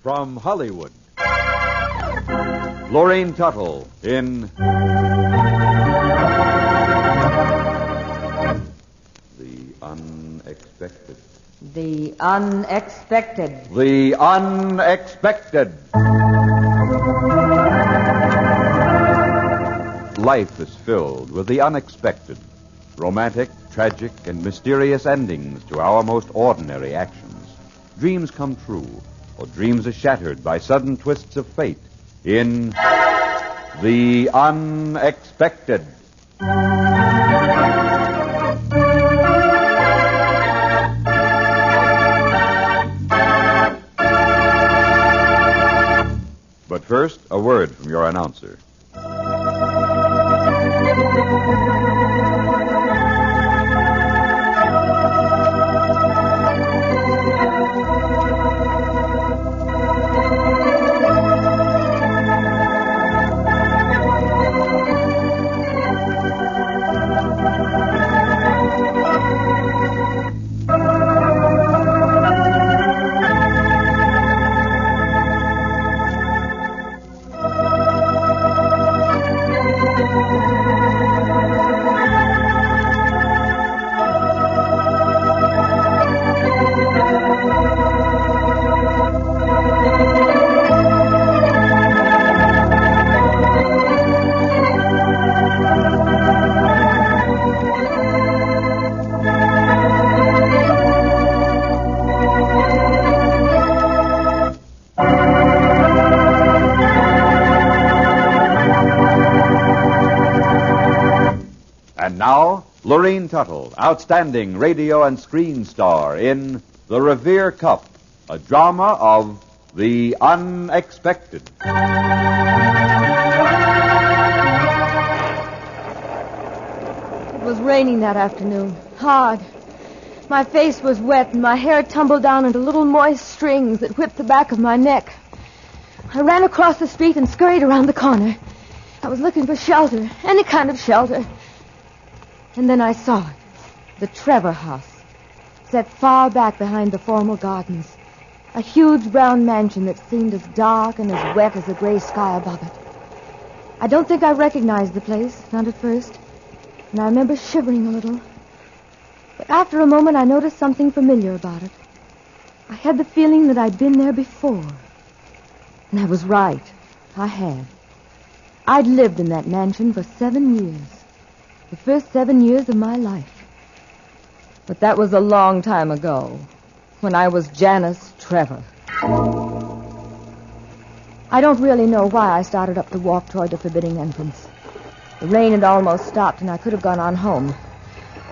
from Hollywood. Lurene Tuttle in The Unexpected. The Unexpected. The Unexpected. Life is filled with the unexpected. Romantic, tragic, and mysterious endings to our most ordinary actions. Dreams come true, or dreams are shattered by sudden twists of fate in The Unexpected. But first, a word from your announcer. And now, Lurene Tuttle, outstanding radio and screen star in The Revere Cup, a drama of the unexpected. It was raining that afternoon, hard. My face was wet and my hair tumbled down into little moist strings that whipped the back of my neck. I ran across the street and scurried around the corner. I was looking for shelter, any kind of shelter. And then I saw it, the Trevor house, set far back behind the formal gardens. A huge brown mansion that seemed as dark and as wet as the gray sky above it. I don't think I recognized the place, not at first, and I remember shivering a little. But after a moment, I noticed something familiar about it. I had the feeling that I'd been there before. And I was right. I had. I'd lived in that mansion for 7 years. The first 7 years of my life. But that was a long time ago, when I was Janice Trevor. I don't really know why I started up to walk toward the forbidding entrance. The rain had almost stopped, and I could have gone on home.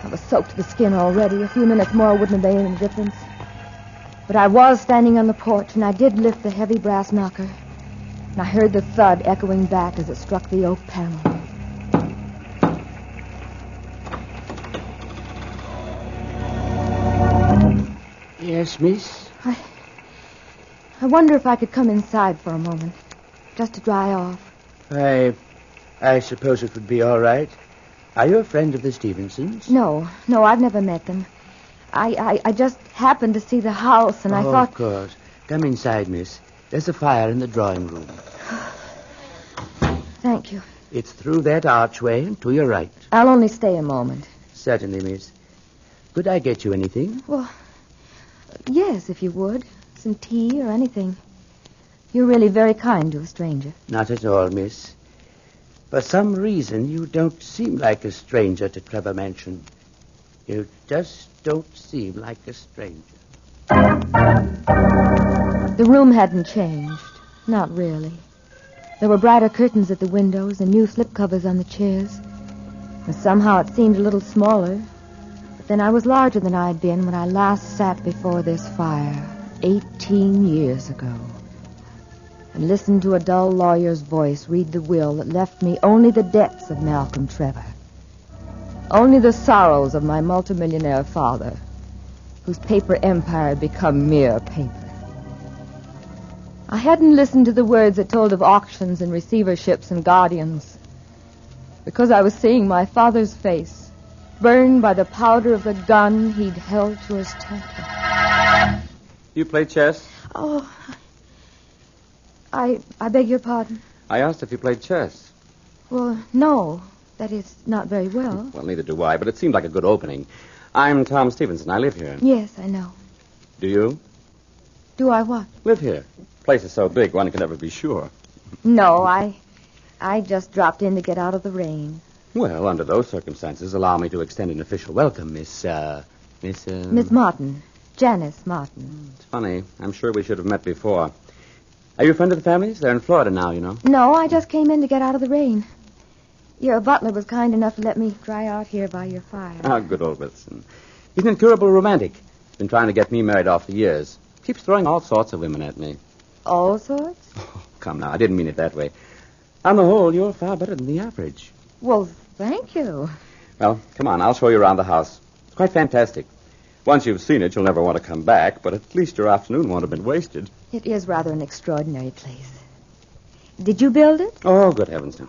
I was soaked to the skin already. A few minutes more wouldn't have made any difference. But I was standing on the porch, and I did lift the heavy brass knocker. And I heard the thud echoing back as it struck the oak panel. Yes, miss? I wonder if I could come inside for a moment, just to dry off. I suppose it would be all right. Are you a friend of the Stevensons? No, I've never met them. I just happened to see the house, and I thought... Of course. Come inside, miss. There's a fire in the drawing room. Thank you. It's through that archway and to your right. I'll only stay a moment. Certainly, miss. Could I get you anything? Well, yes, if you would. Some tea or anything. You're really very kind to a stranger. Not at all, miss. For some reason, you don't seem like a stranger to Trevor Mansion. You just don't seem like a stranger. The room hadn't changed. Not really. There were brighter curtains at the windows and new slipcovers on the chairs. And somehow it seemed a little smaller. But then I was larger than I'd been when I last sat before this fire 18 years ago. And listened to a dull lawyer's voice read the will that left me only the debts of Malcolm Trevor. Only the sorrows of my multimillionaire father, whose paper empire had become mere paper. I hadn't listened to the words that told of auctions and receiverships and guardians, because I was seeing my father's face, burned by the powder of the gun he'd held to his temple. You play chess? Oh, I beg your pardon. I asked if you played chess. Well, no. That is, not very well. Well, neither do I, but it seemed like a good opening. I'm Tom Stevenson. I live here. Yes, I know. Do you? Do I what? Live here. The place is so big, one can never be sure. No, I just dropped in to get out of the rain. Well, under those circumstances, allow me to extend an official welcome, Miss Martin. Janice Martin. It's funny. I'm sure we should have met before. Are you a friend of the family's? They're in Florida now, you know. No, I just came in to get out of the rain. Your butler was kind enough to let me dry out here by your fire. Ah, good old Wilson. He's an incurable romantic. Been trying to get me married off the years. Keeps throwing all sorts of women at me. All sorts? Oh, come now, I didn't mean it that way. On the whole, you're far better than the average. Well, thank you. Well, come on, I'll show you around the house. It's quite fantastic. Once you've seen it, you'll never want to come back, but at least your afternoon won't have been wasted. It is rather an extraordinary place. Did you build it? Oh, good heavens, no.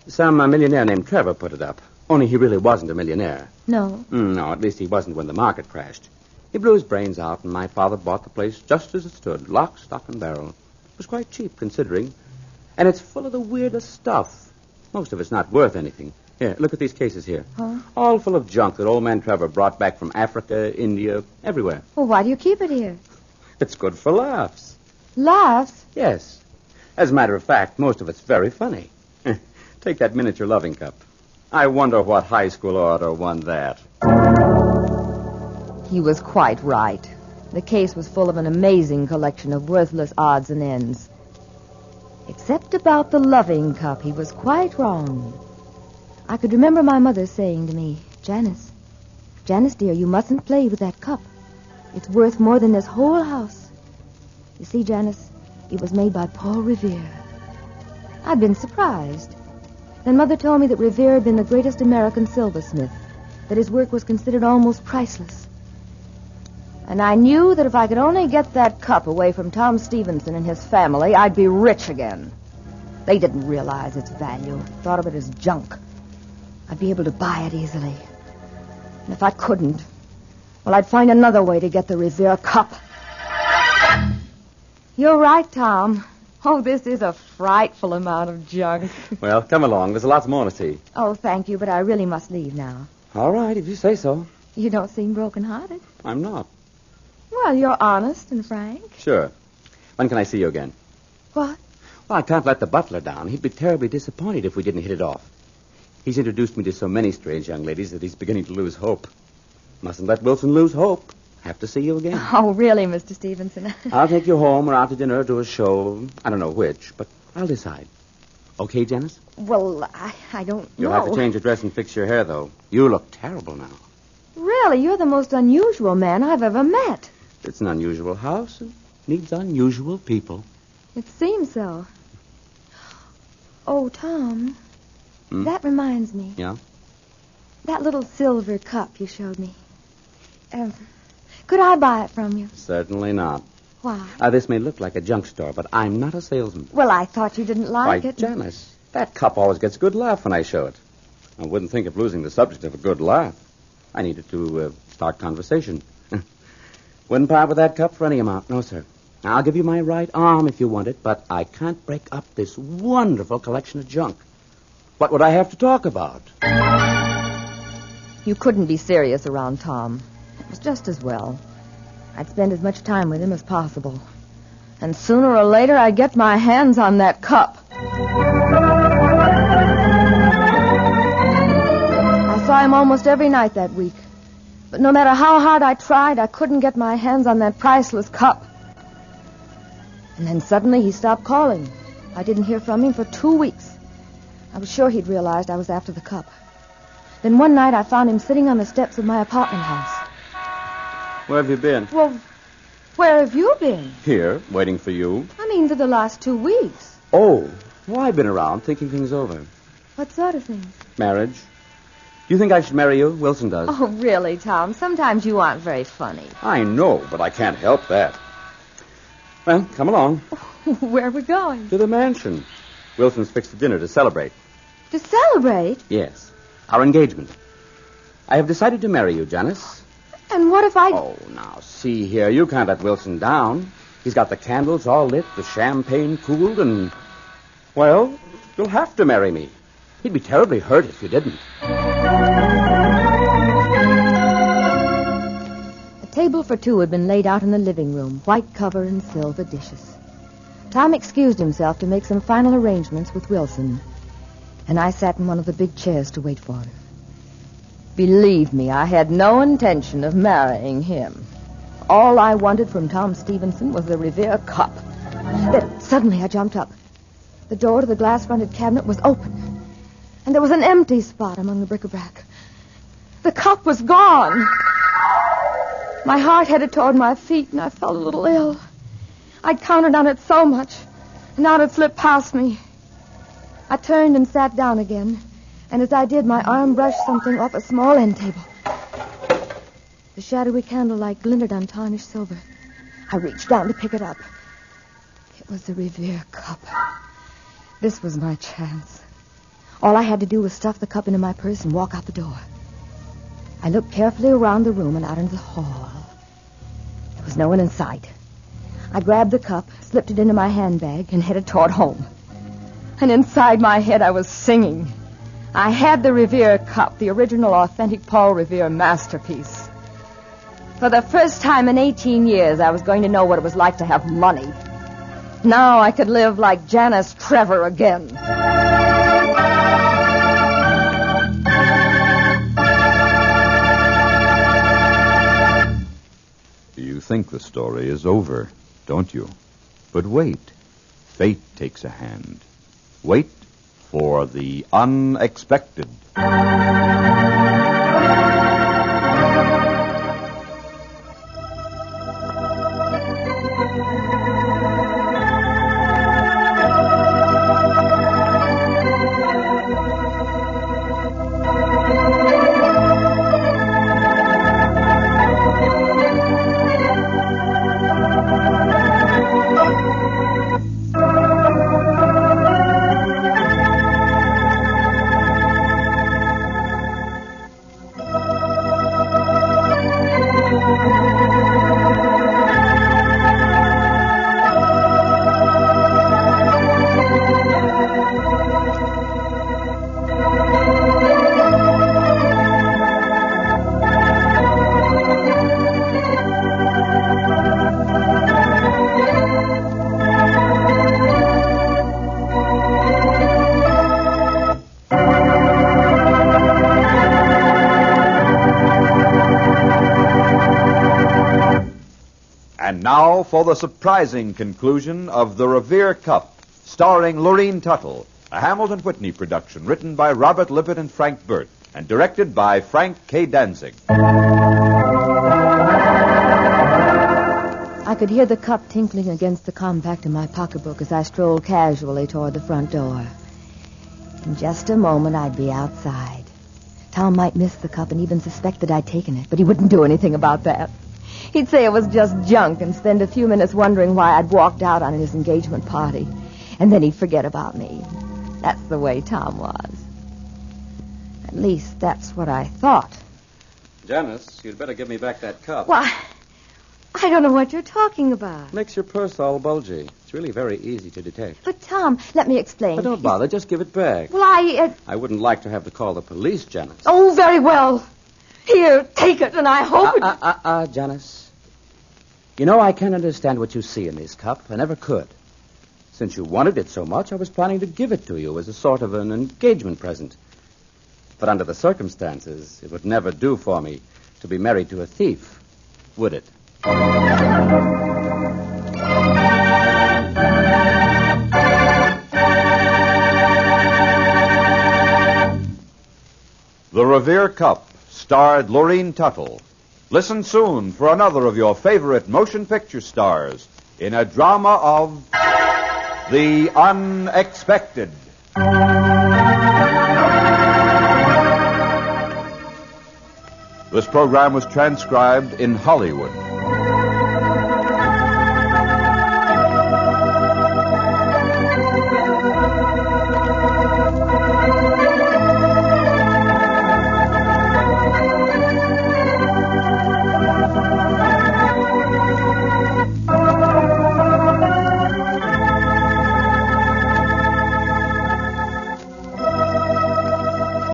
Some millionaire named Trevor put it up. Only he really wasn't a millionaire. No. No, at least he wasn't when the market crashed. He blew his brains out, and my father bought the place just as it stood, lock, stock, and barrel. It was quite cheap, considering. And it's full of the weirdest stuff. Most of it's not worth anything. Here, look at these cases here. Huh? All full of junk that old man Trevor brought back from Africa, India, everywhere. Well, why do you keep it here? It's good for laughs. Laughs? Yes. As a matter of fact, most of it's very funny. Take that miniature loving cup. I wonder what high school orator won that. He was quite right. The case was full of an amazing collection of worthless odds and ends. Except about the loving cup, he was quite wrong. I could remember my mother saying to me, Janice, dear, you mustn't play with that cup. It's worth more than this whole house. You see, Janice, it was made by Paul Revere. I'd been surprised. Then Mother told me that Revere had been the greatest American silversmith, that his work was considered almost priceless. And I knew that if I could only get that cup away from Tom Stevenson and his family, I'd be rich again. They didn't realize its value, thought of it as junk. I'd be able to buy it easily. And if I couldn't, well, I'd find another way to get the Revere cup. You're right, Tom. Oh, this is a frightful amount of junk. Well, come along. There's lots more to see. Oh, thank you, but I really must leave now. All right, if you say so. You don't seem broken-hearted. I'm not. Well, you're honest and frank. Sure. When can I see you again? What? Well, I can't let the butler down. He'd be terribly disappointed if we didn't hit it off. He's introduced me to so many strange young ladies that he's beginning to lose hope. Mustn't let Wilson lose hope. Have to see you again. Oh, really, Mr. Stevenson? I'll take you home or out to dinner or to a show. I don't know which, but I'll decide. Okay, Janice? Well, I don't know. You'll have to change your dress and fix your hair, though. You look terrible now. Really, you're the most unusual man I've ever met. It's an unusual house. It needs unusual people. It seems so. Oh, Tom, Hmm? that reminds me. Yeah? That little silver cup you showed me. Could I buy it from you? Certainly not. Why? This may look like a junk store, but I'm not a salesman. Well, I thought you didn't like Why, it. Janice, that cup always gets a good laugh when I show it. I wouldn't think of losing the subject of a good laugh. I needed to start conversation. Wouldn't part with that cup for any amount. No, sir. I'll give you my right arm if you want it, but I can't break up this wonderful collection of junk. What would I have to talk about? You couldn't be serious around Tom. It was just as well. I'd spend as much time with him as possible. And sooner or later, I'd get my hands on that cup. I saw him almost every night that week. But no matter how hard I tried, I couldn't get my hands on that priceless cup. And then suddenly he stopped calling. I didn't hear from him for 2 weeks. I was sure he'd realized I was after the cup. Then one night I found him sitting on the steps of my apartment house. Where have you been? Well, where have you been? Here, waiting for you. I mean, for the last 2 weeks. Oh, well, I've been around thinking things over. What sort of things? Marriage. Do you think I should marry you? Wilson does. Oh, really, Tom? Sometimes you aren't very funny. I know, but I can't help that. Well, come along. Where are we going? To the mansion. Wilson's fixed a dinner to celebrate. To celebrate? Yes. Our engagement. I have decided to marry you, Janice. And what if I... Oh, now, see here. You can't let Wilson down. He's got the candles all lit, the champagne cooled, and... Well, you'll have to marry me. He'd be terribly hurt if you didn't. A table for two had been laid out in the living room, white cover and silver dishes. Tom excused himself to make some final arrangements with Wilson, and I sat in one of the big chairs to wait for him. Believe me, I had no intention of marrying him. All I wanted from Tom Stevenson was the Revere cup. Then suddenly I jumped up. The door to the glass-fronted cabinet was open, and there was an empty spot among the bric-a-brac. The cup was gone. My heart headed toward my feet, and I felt a little ill. I'd counted on it so much, and now it slipped past me. I turned and sat down again, and as I did, my arm brushed something off a small end table. The shadowy candlelight glinted on tarnished silver. I reached down to pick it up. It was the Revere cup. This was my chance. All I had to do was stuff the cup into my purse and walk out the door. I looked carefully around the room and out into the hall. There was no one in sight. I grabbed the cup, slipped it into my handbag, and headed toward home. And inside my head, I was singing. I had the Revere cup, the original, authentic Paul Revere masterpiece. For the first time in 18 years, I was going to know what it was like to have money. Now I could live like Janice Trevor again. You think the story is over, don't you? But wait. Fate takes a hand. Wait for the unexpected. And now for the surprising conclusion of The Revere Cup, starring Lurene Tuttle, a Hamilton Whitney production written by Robert Lippett and Frank Burt, and directed by Frank K. Danzig. I could hear the cup tinkling against the compact in my pocketbook as I strolled casually toward the front door. In just a moment, I'd be outside. Tom might miss the cup and even suspect that I'd taken it, but he wouldn't do anything about that. He'd say it was just junk and spend a few minutes wondering why I'd walked out on his engagement party. And then he'd forget about me. That's the way Tom was. At least that's what I thought. Janice, you'd better give me back that cup. Why, I don't know what you're talking about. Makes your purse all bulgy. It's really very easy to detect. But, Tom, let me explain. But don't bother. Just give it back. Well, I wouldn't like to have to call the police, Janice. Oh, very well. Here, take it, and I hope Janice. You know, I can't understand what you see in this cup. I never could. Since you wanted it so much, I was planning to give it to you as a sort of an engagement present. But under the circumstances, it would never do for me to be married to a thief, would it? The Revere Cup starred Lurene Tuttle. Listen soon for another of your favorite motion picture stars in a drama of the unexpected. This program was transcribed in Hollywood.